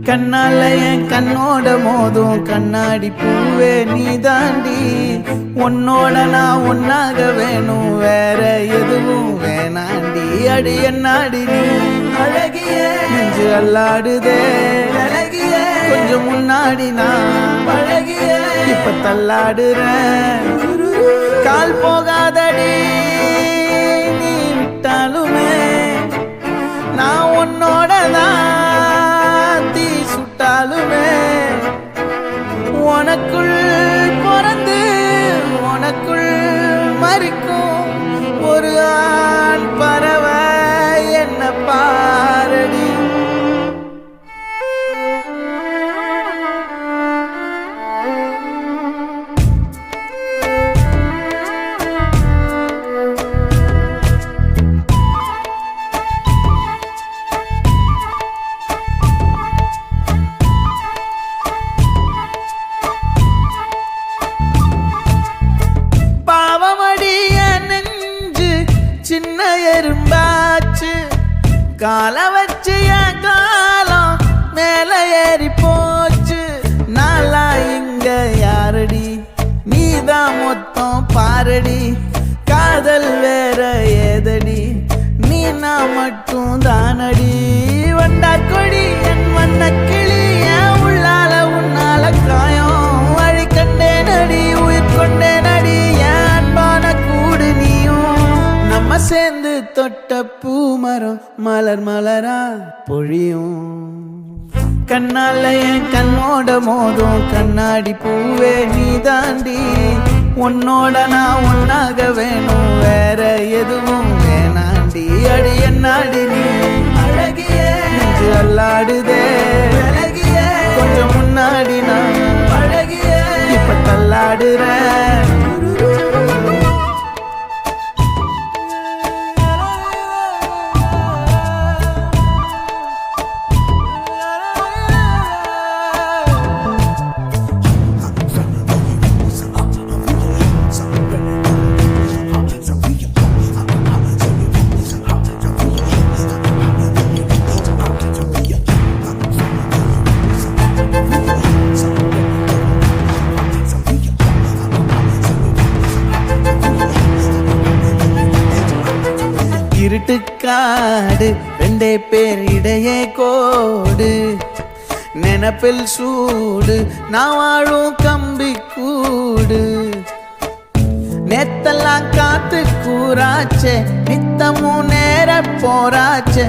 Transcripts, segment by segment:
கண்ணால என் கண்ணோட மோதும் கண்ணாடி பூவே நீ தாண்டி, உன்னோட நான் ஒன்னாக வேணும் வேற எதுவும் வேணாண்டி. அடி என்னாடி நீ அழகிய நெஞ்சு அல்லாடுதே அழகிய, கொஞ்சம் முன்னாடி நான் அழகிய இப்ப தள்ளாடுறேன். கால் போகாதடி நீ விட்டாலுமே நான் உன்னோட தான் சுட்டாலுமே. உனக்குள் பிறந்து உனக்குள் மறிக்கும் ஒரு ஆண் பறவை என்ன பாரடி. சின்ன எறும்பாச்சு கால வச்சு என் காலம் மேல ஏறி போச்சு. நாளா இங்க யாரடி நீதான் மொத்தம் பாரடி. காதல் வேற ஏதடி நீ நான் மட்டும் தானடி. வண்டா கொடி என் வண்ண கிளி என் உள்ளால உன்னால காயம் வழி கண்டே நடி உயிர் கொண்டே நடி. என் அன்பான கூடு நீயும் நம்ம சேர்ந்து தொட்ட பூமரம் மலர் மலரா பொழியும். கண்ணால என் கண்ணோட மோதும் கண்ணாடி பூவே நீ தாண்டி, உன்னோட நான் ஒன்னாக வேணும் வேற எதுவும் வேணாண்டி. அடி என்னாடி நீ அழகிய நெஞ்சு அல்லாடுதே அழகிய, கொஞ்சம் முன்னாடி நான் அழகிய இப்ப தள்ளாடுறேன். இருட்டுக்காடு ரெண்டே பேர் இடையே கோடு, நினப்பில் சூடு நான் வாழும் கம்பி கூடு. நேத்தெல்லாம் காத்து கூறாச்சே நித்தமும் நேர போராச்சே,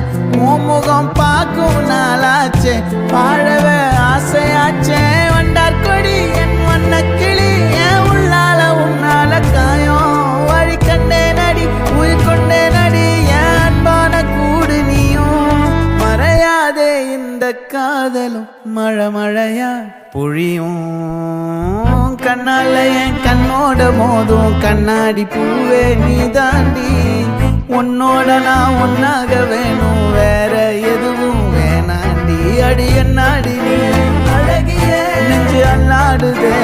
முகம் பார்க்கும் நாளாச்சே வாழவே ஆசையாச்சே. வண்டார் கொடி என் வண்ண கிளி என் உள்ளால உன்னால காயம் வழி கண்டே நடி உயிர் கொண்டே நடி. என் அன்பான கூடு நீயும் மறையாதே இந்த காதலும் மழை மழையா பொழியும். கண்ணால என் கண்ணோட மோதும் கண்ணாடி பூவே நீ தாண்டி, உன்னோட நான் ஒன்னாக வேணும் வேற எதுவும் வேணாண்டி. அடி என்னாடி நீ அழகிய நெஞ்சு அல்லாடுதே